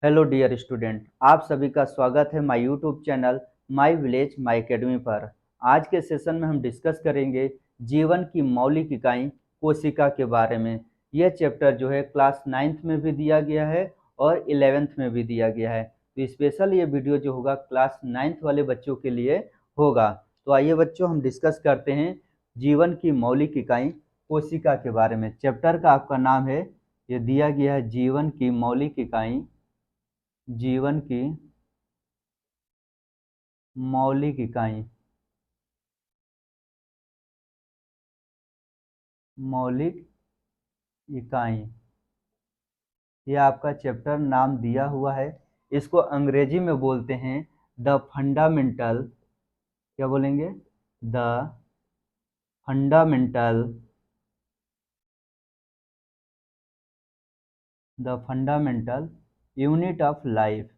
Hello dear student, आप सभी का स्वागत है my YouTube channel my village my academy पर। आज के सेशन में हम डिस्कस करेंगे जीवन की मौलिक इकाई कोशिका के बारे में। यह चैप्टर जो है क्लास 9th में भी दिया गया है और 11th में भी दिया गया है। तो स्पेशल ये वीडियो जो होगा क्लास 9th वाले बच्चों के लिए होगा। तो आइए बच्चों, हम डिस्कस करते हैं जीवन की मौलिक इकाई कोशिका के बारे में। चैप्टर का आपका नाम है, ये दिया गया है, जीवन की मौलिक इकाई, जीवन की मौलिक इकाई। मौलिक इकाई, ये आपका चैप्टर नाम दिया हुआ है। इसको अंग्रेजी में बोलते हैं द फंडामेंटल, क्या बोलेंगे, the fundamental, the fundamental unit of life,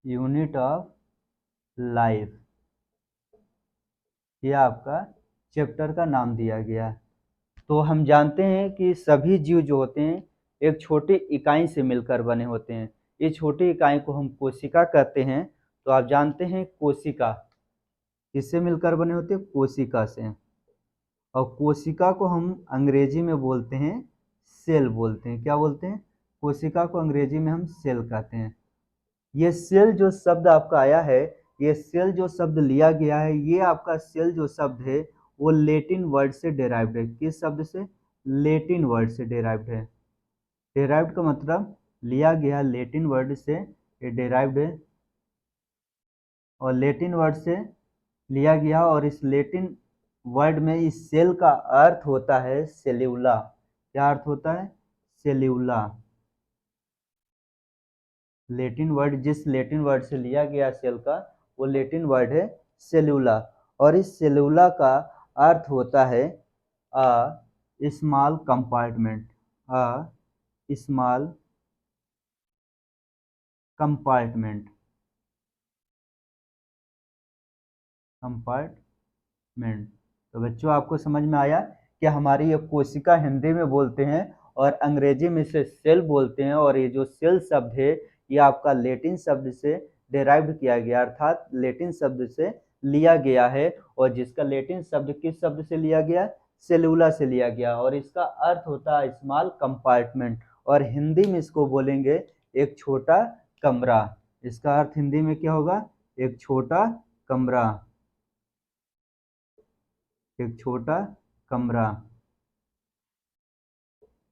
unit of life, ये आपका चैप्टर का नाम दिया गया है। तो हम जानते हैं कि सभी जीव जो होते हैं एक छोटी इकाई से मिलकर बने होते हैं। इस छोटी इकाई को हम कोशिका कहते हैं। तो आप जानते हैं कोशिका किससे मिलकर बने होते हैं? कोशिका से। और कोशिका को हम अंग्रेजी में बोलते हैं सेल बोलते हैं। क्या बोलते हैं? कोशिका को अंग्रेजी में हम सेल कहते हैं। ये सेल जो शब्द आपका आया है, ये सेल जो शब्द लिया गया है, ये आपका सेल जो शब्द है वो लेटिन वर्ड से डेराइव्ड है। किस शब्द से? लेटिन वर्ड से डेराइव्ड है। डेराइव्ड का मतलब लिया गया लेटिन वर्ड से, ये डेराइव्ड है और लेटिन वर्ड से लिया गया। और इस लेटिन वर्ड में इस सेल का अर्थ होता है सेल्यूला। क्या अर्थ होता है? सेल्यूला। लेटिन वर्ड, जिस लेटिन वर्ड से लिया गया सेल का, वो लेटिन वर्ड है सेल्यूला। और इस सेल्यूला का अर्थ होता है a small compartment, a small compartment, compartment. तो बच्चों, आपको समझ में आया कि हमारी ये कोशिका हिंदी में बोलते हैं और अंग्रेजी में इसे सेल बोलते हैं। और ये जो सेल शब्द है ये आपका लेटिन शब्द से डेराइव्ड किया गया, अर्थात लेटिन शब्द से लिया गया है। और जिसका लेटिन शब्द किस शब्द से लिया गया? सेलुला से लिया गया। और इसका अर्थ होता है स्मॉल कंपार्टमेंट। और हिंदी में इसको बोलेंगे एक छोटा कमरा। इसका अर्थ हिंदी में क्या होगा? एक छोटा कमरा, एक छोटा कमरा।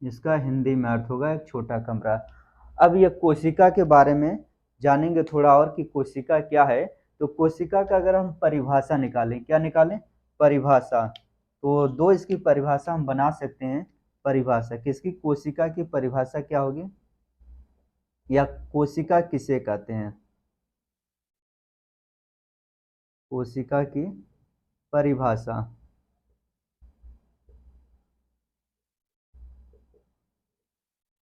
इसका हिंदी में अर्थ होगा एक छोटा कमरा। अब ये कोशिका के बारे में जानेंगे थोड़ा और कि कोशिका क्या है। तो कोशिका का अगर हम परिभाषा निकालें, क्या निकालें? परिभाषा। तो दो इसकी परिभाषा हम बना सकते हैं। परिभाषा किसकी? कोशिका की परिभाषा क्या होगी, या कोशिका किसे कहते हैं? कोशिका की परिभाषा,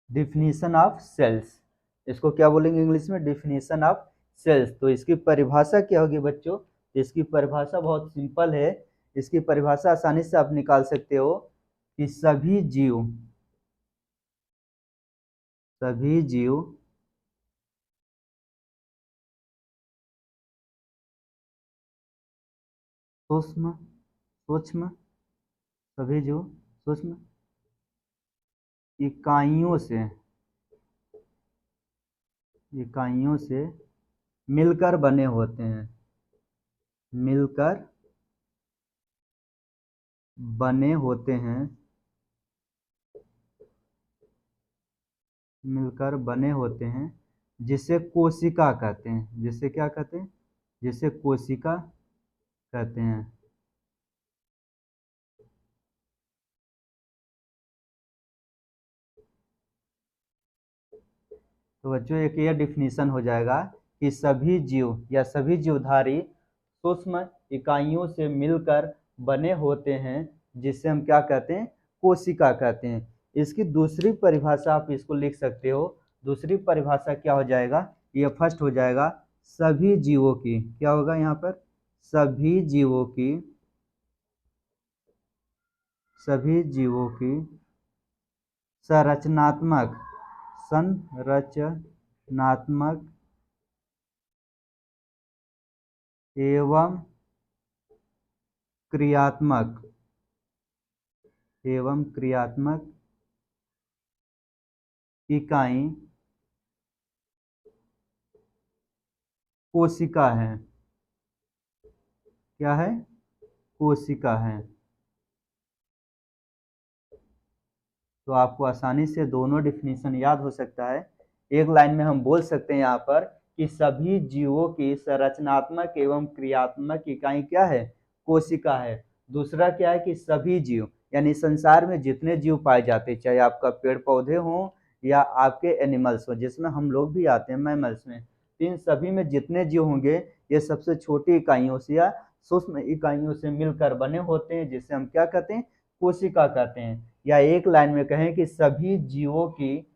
डिफिनीशन ऑफ सेल्स। इसको क्या बोलेंगे इंग्लिश में? Definition of cells. तो इसकी परिभाषा क्या होगी बच्चों? इसकी परिभाषा बहुत सिंपल है। इसकी परिभाषा आसानी से आप निकाल सकते हो कि सभी जीव, सभी जीव सूक्ष्म, सूक्ष्म, सभी जीव सूक्ष्म इकाइयों से, इकाइयों से मिलकर बने होते हैं, मिलकर बने होते हैं, मिलकर बने होते हैं, जिसे कोशिका कहते हैं। जिसे क्या कहते हैं? जिसे कोशिका कहते हैं। तो बच्चों, एक ये डिफिनीशन हो जाएगा कि सभी जीव या सभी जीवधारी सूक्ष्म इकाइयों से मिलकर बने होते हैं, जिसे हम क्या कहते हैं? कोशिका कहते हैं। इसकी दूसरी परिभाषा आप इसको लिख सकते हो। दूसरी परिभाषा क्या हो जाएगा? ये फर्स्ट हो जाएगा सभी जीवों की, क्या होगा यहाँ पर? सभी जीवों की, सभी जीवों की संरचनात्मक, संरचनात्मक नात्मक एवं क्रियात्मक इकाई कोशिका है। क्या है? कोशिका है। तो आपको आसानी से दोनों डिफिनीशन याद हो सकता है। एक लाइन में हम बोल सकते हैं यहाँ पर कि सभी जीवों की संरचनात्मक एवं क्रियात्मक इकाई क्या है? कोशिका है। दूसरा क्या है कि सभी जीव यानी संसार में जितने जीव पाए जाते हैं, चाहे आपका पेड़ पौधे हों या आपके एनिमल्स हो, जिसमें हम लोग भी आते हैं मैमल्स में, इन सभी में जितने जीव होंगे ये सबसे छोटी इकाइयों से या सूक्ष्म इकाइयों से मिलकर बने होते हैं, जिसे हम क्या कहते हैं? कोशिका कहते हैं। या एक लाइन में कहें कि सभी जीवों की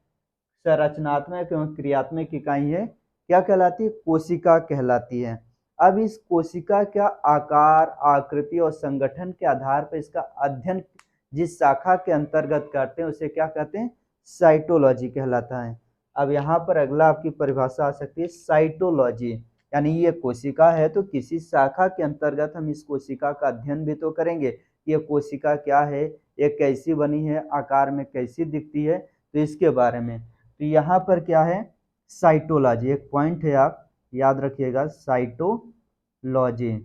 संरचनात्मक एवं क्रियात्मक इकाई है क्या कहलाती है? कोशिका कहलाती है। अब इस कोशिका का आकार, आकृति और संगठन के आधार पर इसका अध्ययन जिस शाखा के अंतर्गत करते हैं उसे क्या कहते हैं? साइटोलॉजी कहलाता है। अब यहाँ पर अगला आपकी परिभाषा आ सकती है साइटोलॉजी, यानी ये कोशिका है तो किसी शाखा के अंतर्गत हम इस कोशिका का अध्ययन भी तो करेंगे। ये कोशिका क्या है, ये कैसी बनी है, आकार में कैसी दिखती है, तो इसके बारे में। तो यहाँ पर क्या है? साइटोलॉजी एक पॉइंट है, आप याद रखिएगा, साइटोलॉजी।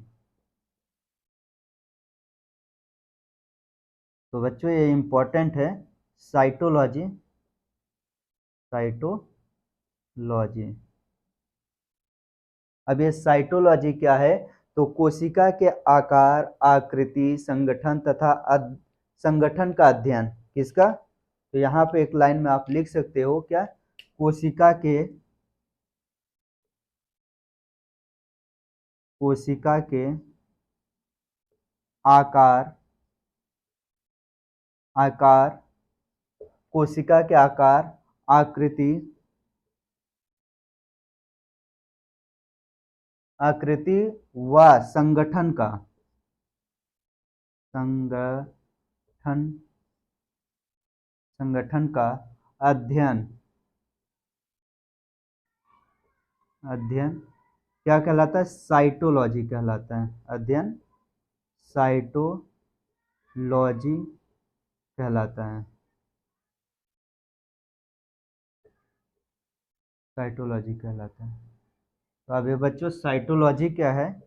तो बच्चों ये इम्पोर्टेंट है, साइटोलॉजी। अब ये साइटोलॉजी क्या है? तो कोशिका के आकार, आकृति, संगठन तथा संगठन का अध्ययन। किसका? तो यहाँ पे एक लाइन में आप लिख सकते हो क्या? कोशिका के आकार, कोशिका के आकार, आकृति व संगठन का अध्ययन क्या कहलाता है? साइटोलॉजी कहलाता है। अध्ययन साइटोलॉजी कहलाता है। तो अब ये बच्चों साइटोलॉजी क्या है?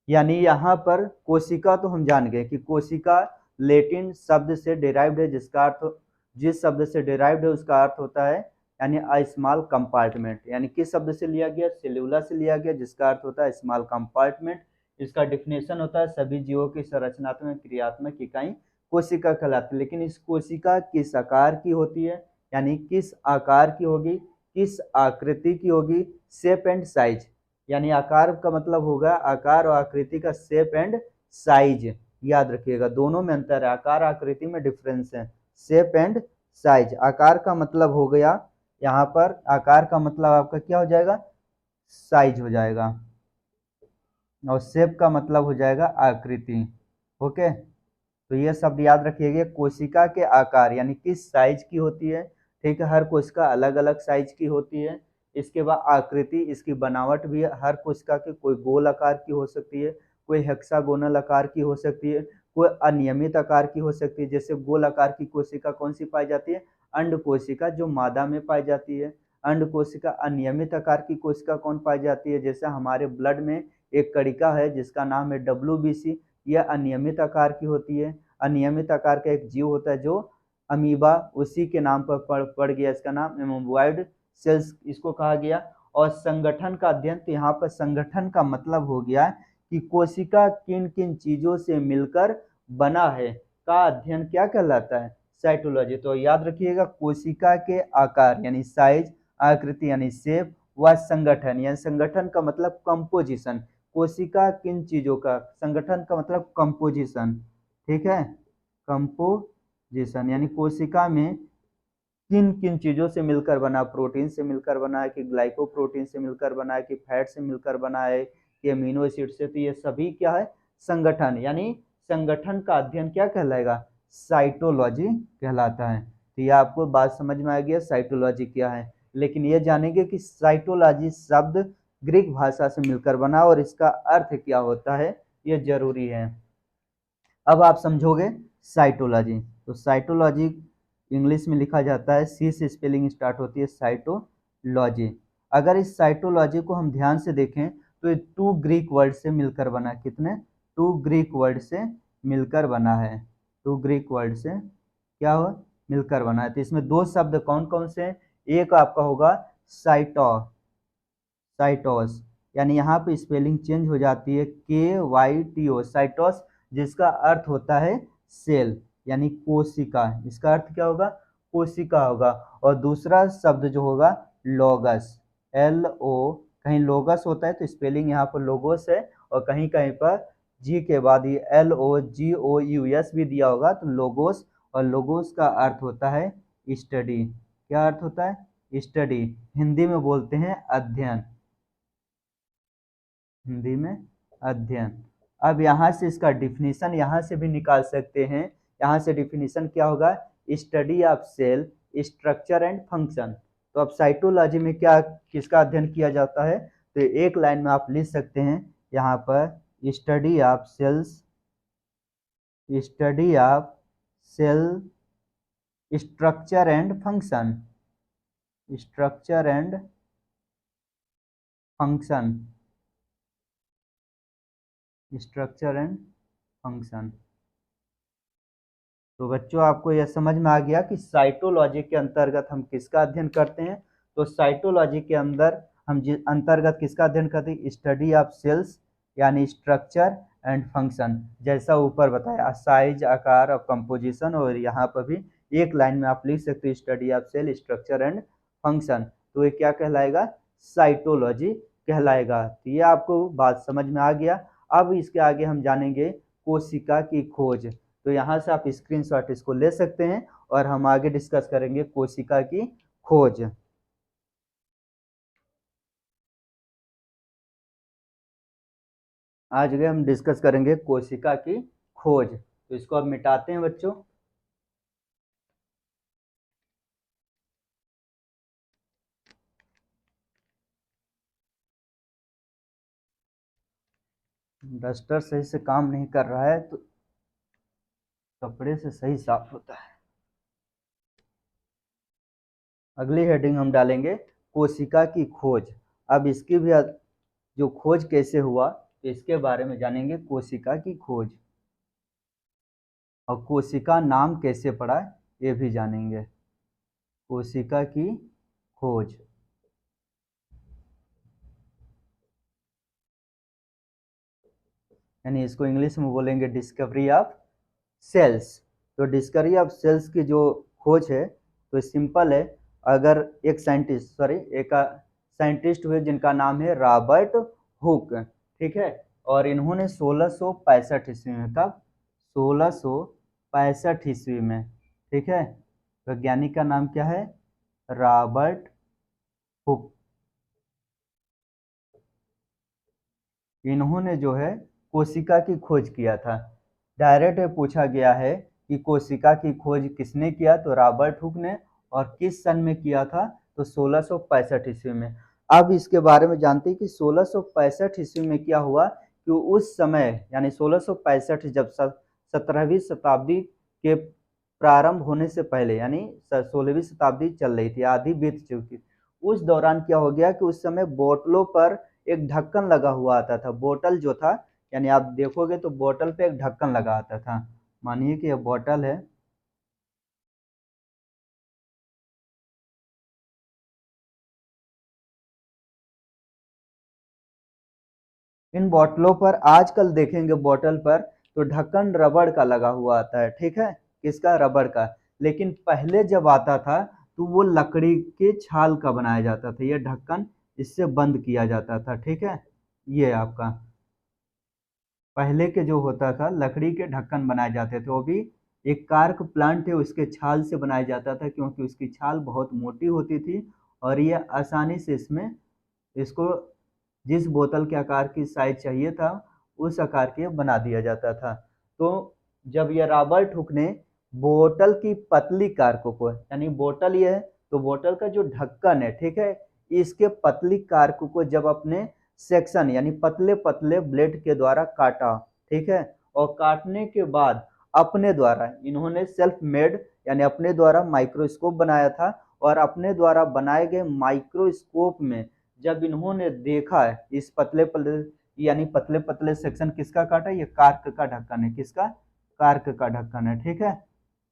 यानी यहाँ पर कोशिका तो हम जान गए कि कोशिका लैटिन शब्द से डिराइव्ड है, जिसका अर्थ, जिस शब्द से डिराइव्ड है उसका अर्थ होता है यानी अ स्मॉल कंपार्टमेंट। यानी किस शब्द से लिया गया? सेल्यूला से लिया गया, जिसका अर्थ होता है स्मॉल कंपार्टमेंट। इसका डिफिनेशन होता है सभी जीवों की संरचनात्मक क्रियात्मक इकाई कोशिका कहलाती है। लेकिन इस कोशिका किस आकार की होती है, यानी किस आकार की होगी, किस आकृति की होगी, शेप एंड साइज। यानी आकार का मतलब होगा आकार और आकृति का शेप एंड साइज। याद रखिएगा दोनों में अंतर है, आकार आकृति में डिफरेंस है। शेप एंड साइज, आकार का मतलब हो गया, यहाँ पर आकार का मतलब आपका क्या हो जाएगा? साइज हो जाएगा, और शेप का मतलब हो जाएगा आकृति। ओके, तो ये शब्द याद रखिएगा, कोशिका के आकार यानी किस साइज की होती है। ठीक है, हर कोशिका अलग अलग साइज की होती है। इसके बाद आकृति, इसकी बनावट भी हर कोशिका की, कोई गोल आकार की हो सकती है, कोई हेक्सागोनल आकार की हो सकती है, कोई अनियमित आकार की हो सकती है। जैसे गोल आकार की कोशिका कौन सी पाई जाती है? अंड कोशिका, जो मादा में पाई जाती है। अंड कोशिका। अनियमित आकार की कोशिका कौन पाई जाती है? जैसे हमारे ब्लड में एक कणिका है जिसका नाम है WBC, यह अनियमित आकार की होती है। अनियमित आकार का एक जीव होता है जो अमीबा, उसी के नाम पर पड़ गया, इसका नाम एमोबॉइड सेल्स इसको कहा गया। और संगठन का अध्ययन, तो यहाँ पर संगठन का मतलब हो गया कि कोशिका किन किन चीजों से मिलकर बना है का अध्ययन क्या कहलाता है? साइटोलॉजी। तो याद रखिएगा, कोशिका के आकार यानी साइज, आकृति यानी शेप, व संगठन यानी संगठन का मतलब कंपोजिशन। कोशिका किन चीजों का, संगठन का मतलब कंपोजिशन। ठीक है, कंपोजिशन यानी कोशिका में किन किन चीजों से मिलकर बना, प्रोटीन से मिलकर बना है कि ग्लाइकोप्रोटीन से मिलकर बना है कि फैट से मिलकर बना है कि अमीनो एसिड से, तो ये सभी क्या है? संगठन। यानी संगठन का अध्ययन क्या कहलाएगा? साइटोलॉजी कहलाता है। तो ये आपको बात समझ में आ गया साइटोलॉजी क्या है। लेकिन ये जानेंगे कि साइटोलॉजी शब्द ग्रीक भाषा से मिलकर बना और इसका अर्थ क्या होता है, ये जरूरी है। अब आप समझोगे साइटोलॉजी। तो साइटोलॉजी इंग्लिश में लिखा जाता है, सी से स्पेलिंग स्टार्ट होती है, साइटोलॉजी। अगर इस साइटोलॉजी को हम ध्यान से देखें तो ये 2 ग्रीक वर्ड से मिलकर बना है। कितने? 2 ग्रीक वर्ड से मिलकर बना है। 2 ग्रीक वर्ड से क्या हो, मिलकर बना है। तो इसमें 2 शब्द कौन कौन से हैं? एक आपका होगा साइटोस, यानी यहाँ पे स्पेलिंग चेंज हो जाती है, KYTO, साइटोस, जिसका अर्थ होता है सेल यानी कोशिका। इसका अर्थ क्या होगा? कोशिका होगा। और दूसरा शब्द जो होगा लोगस, LO, कहीं लोगस होता है तो स्पेलिंग यहाँ पर लोगोस है, और कहीं कहीं पर जी के बाद ये LOGOUS भी दिया होगा, तो लोगोस। और लोगोस का अर्थ होता है स्टडी। क्या अर्थ होता है? स्टडी। हिंदी में बोलते हैं अध्ययन, हिंदी में अध्ययन। अब यहाँ से इसका डिफिनीशन यहाँ से भी निकाल सकते हैं। यहाँ से डिफिनीशन क्या होगा? Study of cell structure and function. तो अब साइटोलॉजी में क्या किसका अध्ययन किया जाता है? तो एक लाइन में आप लिख सकते हैं यहाँ पर, study of cells, study of cell structure and function, structure and function, structure and function. तो बच्चों आपको यह समझ में आ गया कि साइटोलॉजी के अंतर्गत हम किसका अध्ययन करते हैं। तो साइटोलॉजी के अंदर हम जिस अंतर्गत किसका अध्ययन करते हैं? स्टडी ऑफ सेल्स यानी स्ट्रक्चर एंड फंक्शन, जैसा ऊपर बताया, साइज, आकार और कंपोजिशन। और यहाँ पर भी एक लाइन में आप लिख सकते हो study of cell structure and function. तो ये क्या कहलाएगा? साइटोलॉजी कहलाएगा। तो ये आपको बात समझ में आ गया। अब इसके आगे हम जानेंगे कोशिका की खोज। तो यहाँ से आप स्क्रीनशॉट इसको ले सकते हैं और हम आगे डिस्कस करेंगे कोशिका की खोज। आज के हम डिस्कस करेंगे कोशिका की खोज। तो इसको अब मिटाते हैं बच्चों। डस्टर सही से काम नहीं कर रहा है तो कपड़े से सही साफ होता है। अगली हेडिंग हम डालेंगे कोशिका की खोज। अब इसकी भी जो खोज कैसे हुआ तो इसके बारे में जानेंगे, कोशिका की खोज। और कोशिका नाम कैसे पड़ा ये भी जानेंगे, कोशिका की खोज। यानी इसको इंग्लिश में बोलेंगे डिस्कवरी ऑफ सेल्स। तो डिस्कवरी ऑफ सेल्स की जो खोज है तो सिंपल है। अगर एक साइंटिस्ट हुए जिनका नाम है रॉबर्ट हुक, ठीक है, और इन्होंने 1665 ईस्वी में, कब? 1665 ईस्वी में, ठीक है। वैज्ञानिक का नाम क्या है? Robert Hooke. इन्होंने जो है कोशिका की खोज किया था। डायरेक्ट पूछा गया है कि कोशिका की खोज किसने किया? तो रॉबर्ट हुक ने। और किस सन में किया था? तो 1665 ईस्वी में। अब इसके बारे में जानते हैं कि 1665 ईस्वी में क्या हुआ कि उस समय यानी 1665 जब 17वीं शताब्दी के प्रारंभ होने से पहले, यानी 16वीं शताब्दी चल रही थी, आधी बीत चुकी, उस दौरान क्या हो गया कि उस समय बोतलों पर एक ढक्कन लगा हुआ आता था। बोतल जो था, यानी आप देखोगे तो बोतल पे एक ढक्कन लगा आता था। मानिए कि यह बोतल है, इन बोतलों पर आजकल देखेंगे बोतल पर तो ढक्कन रबड़ का लगा हुआ आता है, ठीक है, किसका? रबड़ का। लेकिन पहले जब आता था तो वो लकड़ी के छाल का बनाया जाता था, ये ढक्कन इससे बंद किया जाता था, ठीक है। ये आपका पहले के जो होता था लकड़ी के ढक्कन बनाए जाते थे, वो भी एक कार्क प्लांट है उसके छाल से बनाया जाता था, क्योंकि उसकी छाल बहुत मोटी होती थी और ये आसानी से इसको जिस बोतल के आकार की साइज चाहिए था उस आकार के बना दिया जाता था। तो जब यह रॉबर्ट हुक ने बोतल की पतली कार्कों को, यानी बोतल ये है तो बोतल का जो ढक्कन है, ठीक है, इसके पतली कार्क को जब अपने सेक्शन यानी पतले पतले ब्लेड के द्वारा काटा, ठीक है, और काटने के बाद अपने द्वारा इन्होंने सेल्फ मेड यानी अपने द्वारा माइक्रोस्कोप बनाया था, और अपने द्वारा बनाए गए माइक्रोस्कोप में जब इन्होंने देखा है इस पतले पतले यानी पतले पतले सेक्शन किसका काटा, ये कार्क का ढक्कन है, किसका, कार्क का ढक्कन है, ठीक है,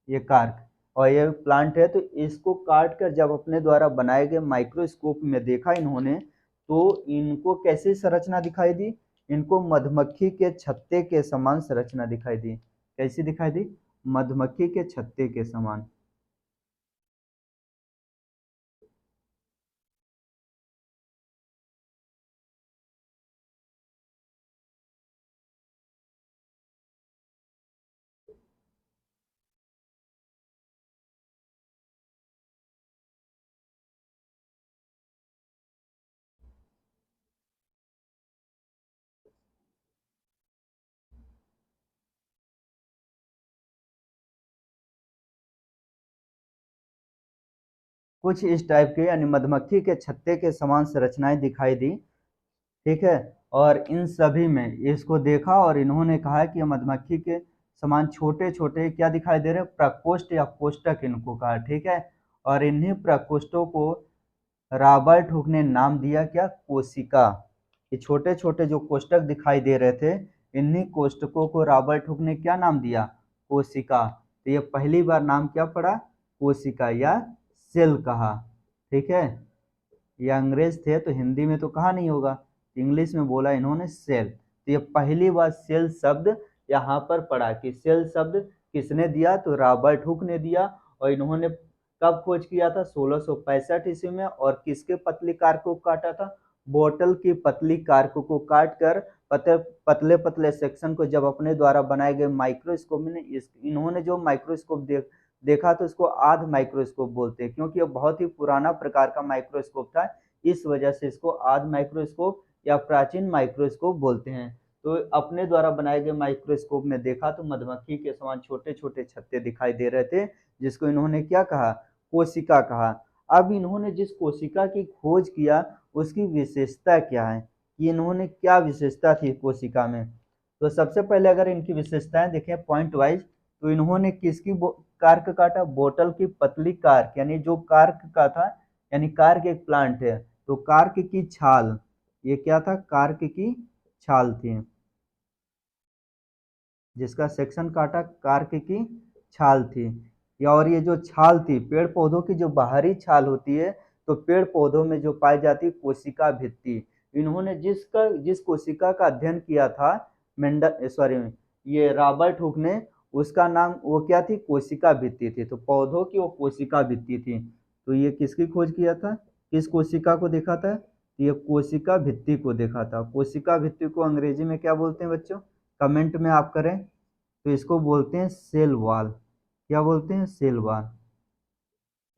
ये कार्क, और ये प्लांट है। तो इसको काट कर जब अपने द्वारा बनाए गए माइक्रोस्कोप में देखा इन्होंने, तो इनको कैसी संरचना दिखाई दी, इनको मधुमक्खी के छत्ते के समान संरचना दिखाई दी। कैसी दिखाई दी, मधुमक्खी के छत्ते के समान। कुछ इस टाइप के यानी मधुमक्खी के छत्ते के समान संरचनाएं दिखाई दी, ठीक है, और इन सभी में इसको देखा और इन्होंने कहा कि ये मधुमक्खी के समान छोटे छोटे क्या दिखाई दे रहे हैं, प्रकोष्ठ या कोष्ठक इनको कहा, ठीक है, और इन्हीं प्रकोष्ठों को रॉबर्ट हुक ने नाम दिया क्या, कोशिका। ये छोटे छोटे जो कोष्ठक दिखाई दे रहे थे, इन्हीं कोष्ठकों को रॉबर्ट हुक ने क्या नाम दिया, कोशिका। तो ये पहली बार नाम क्या पड़ा, कोशिका या सेल कहा, ठीक है। ये अंग्रेज थे तो हिंदी में तो कहा नहीं होगा, इंग्लिश में बोला इन्होंने सेल। तो ये पहली बार सेल शब्द यहाँ पर पढ़ा कि सेल शब्द किसने दिया, तो रॉबर्ट हुक ने दिया। और इन्होंने कब खोज किया था, 1665 ईस्वी में। और किसके पतली कार्क को काटा था, बोतल की पतली कार्क को काट कर पतले पतले सेक्शन को जब अपने द्वारा बनाए गए माइक्रोस्कोप में इन्होंने जो माइक्रोस्कोप देखा तो इसको आध माइक्रोस्कोप बोलते हैं, क्योंकि यह बहुत ही पुराना प्रकार का माइक्रोस्कोप था, इस वजह से इसको आध माइक्रोस्कोप या प्राचीन माइक्रोस्कोप बोलते हैं। तो अपने द्वारा बनाए गए माइक्रोस्कोप में देखा तो मधुमक्खी के समान छोटे छोटे छत्ते दिखाई दे रहे थे, जिसको इन्होंने क्या कहा, कोशिका कहा। अब इन्होंने जिस कोशिका की खोज किया उसकी विशेषता क्या है, कि इन्होंने क्या विशेषता थी कोशिका में। तो सबसे पहले अगर इनकी विशेषताएं देखें पॉइंट वाइज, तो इन्होंने किसकी कार्क काटा, बोतल की पतली कार्क, यानी जो कार्क का था, यानी कार्क एक प्लांट है तो कार्क की छाल, ये क्या था, कार्क की छाल थी, जिसका सेक्शन काटा कार्क की छाल थी। या और ये जो छाल थी पेड़ पौधों की जो बाहरी छाल होती है, तो पेड़ पौधों में जो पाई जाती कोशिका भित्ति, इन्होंने जिस कोशिका का अध्ययन किया था मेंडल सॉरी ये रॉबर्ट हुक ने, उसका नाम वो क्या थी, कोशिका भित्ति थी। तो पौधों की वो कोशिका भित्ति थी। तो ये किसकी खोज किया था, किस कोशिका को देखा था, ये कोशिका भित्ति को देखा था। कोशिका भित्ति को अंग्रेजी में क्या बोलते हैं बच्चों, कमेंट में आप करें। तो इसको बोलते हैं सेल वॉल। क्या बोलते हैं, सेल वॉल।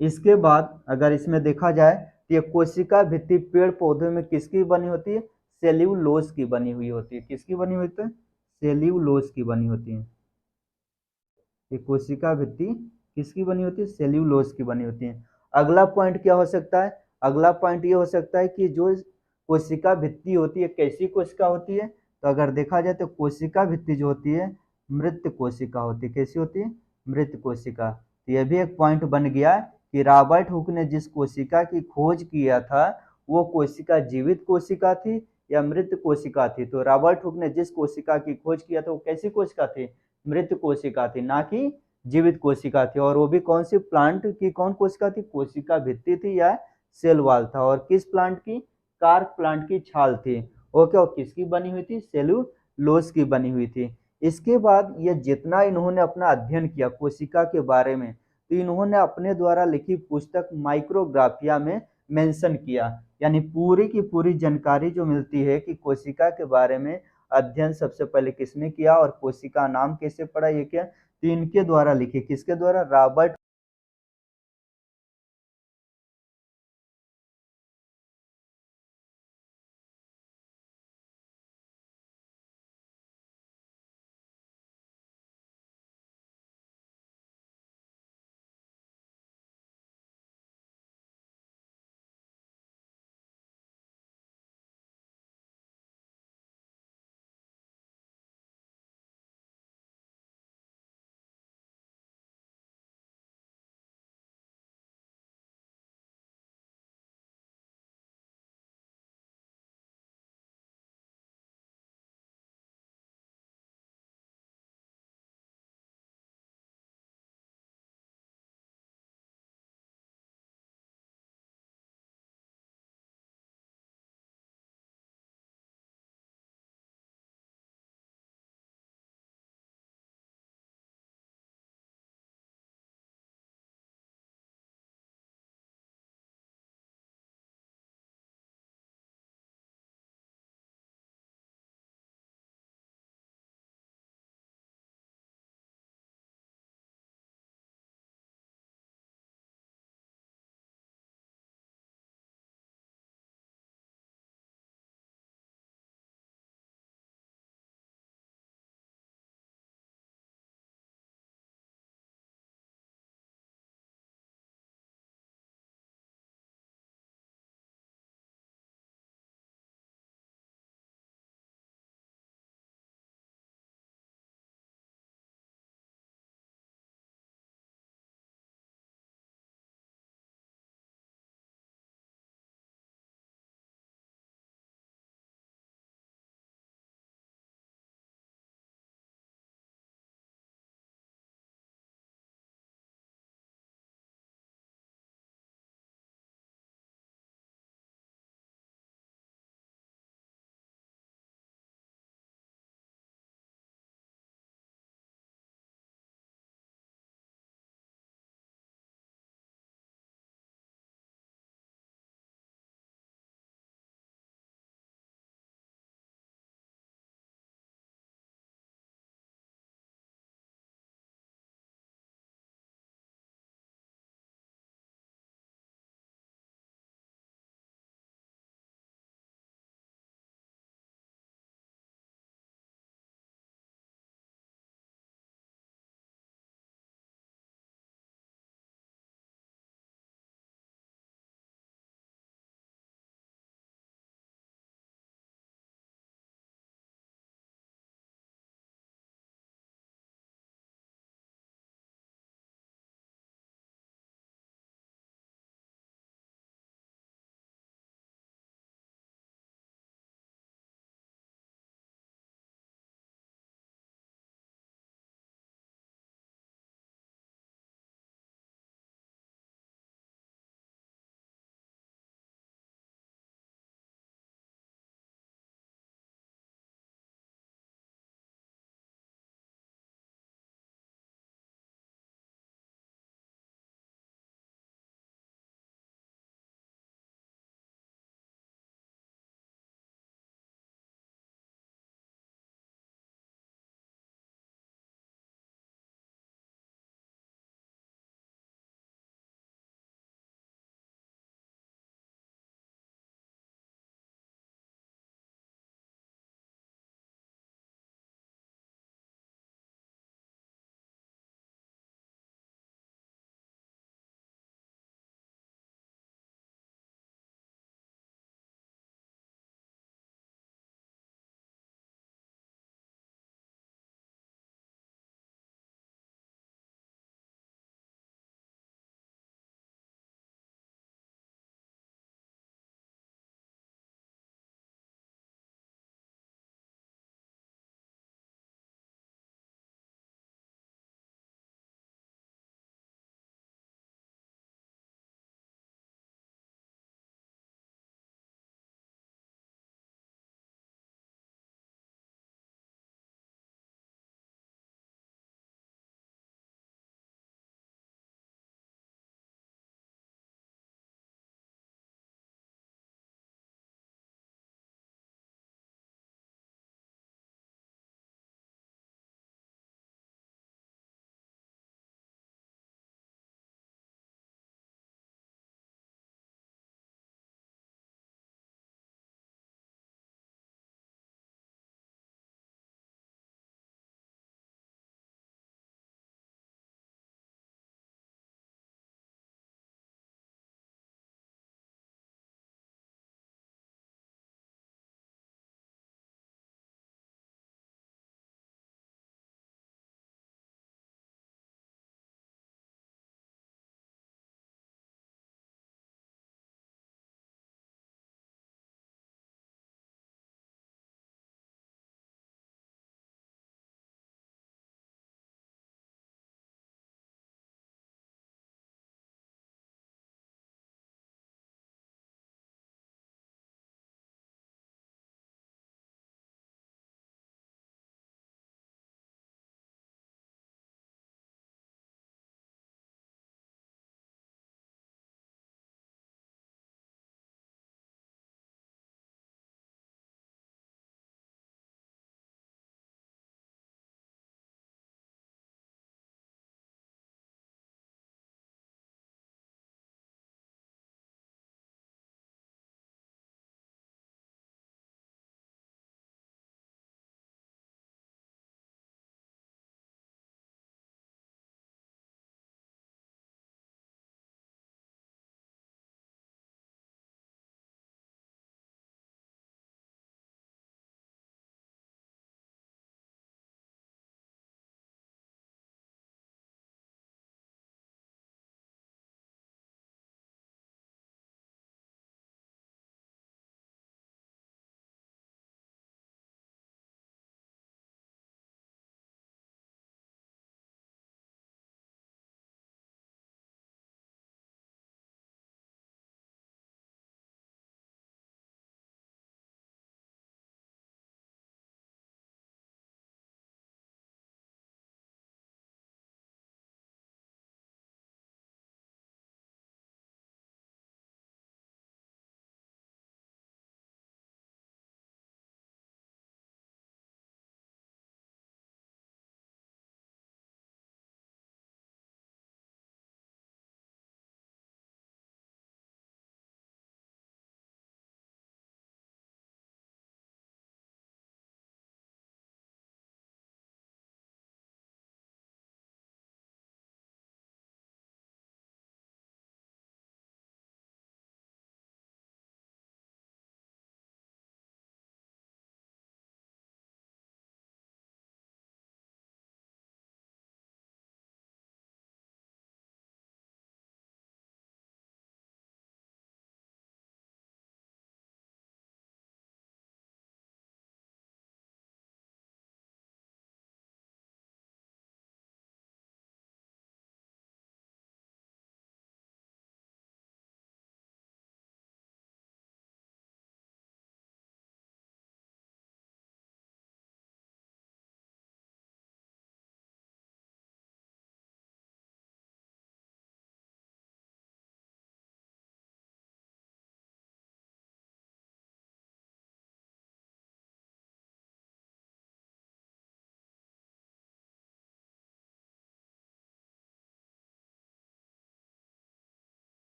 इसके बाद अगर इसमें देखा जाए तो ये कोशिका भित्ति पेड़ पौधों में किसकी बनी होती है, सेल्यूलोज की बनी हुई होती है। किसकी बनी हुई होती है, सेल्यूलोज की बनी होती है। ये कोशिका भित्ति किसकी बनी होती है, सेल्यूलोज की बनी होती है। अगला पॉइंट क्या हो सकता है, अगला पॉइंट ये हो सकता है कि जो कोशिका भित्ति होती है कैसी कोशिका होती है, तो अगर देखा जाए तो कोशिका भित्ति जो होती है मृत कोशिका होती है। कैसी होती है, मृत कोशिका। तो यह भी एक पॉइंट बन गया कि रॉबर्ट हुक ने जिस कोशिका की खोज किया था वो कोशिका जीवित कोशिका थी या मृत कोशिका थी। तो रॉबर्ट हुक ने जिस कोशिका की खोज किया था वो कैसी कोशिका थी, मृत कोशिका थी, ना कि जीवित कोशिका थी। और वो भी कौन सी प्लांट की कौन कोशिका थी, कोशिका भित्ति थी या सेल वॉल था। और किस प्लांट की, कार्क प्लांट की छाल थी। वो क्या किसकी बनी हुई थी, सेल्यूलोज की बनी हुई थी। इसके बाद ये जितना इन्होंने अपना अध्ययन किया कोशिका के बारे में, तो इन्होंने अपने द्वारा लिखी पुस्तक माइक्रोग्राफिया में मेंशन किया, यानी पूरी की पूरी जानकारी जो मिलती है कि कोशिका के बारे में अध्ययन सबसे पहले किसने किया और कोशिका नाम कैसे पड़ा, ये क्या, तो इनके द्वारा लिखी, किसके द्वारा, रॉबर्ट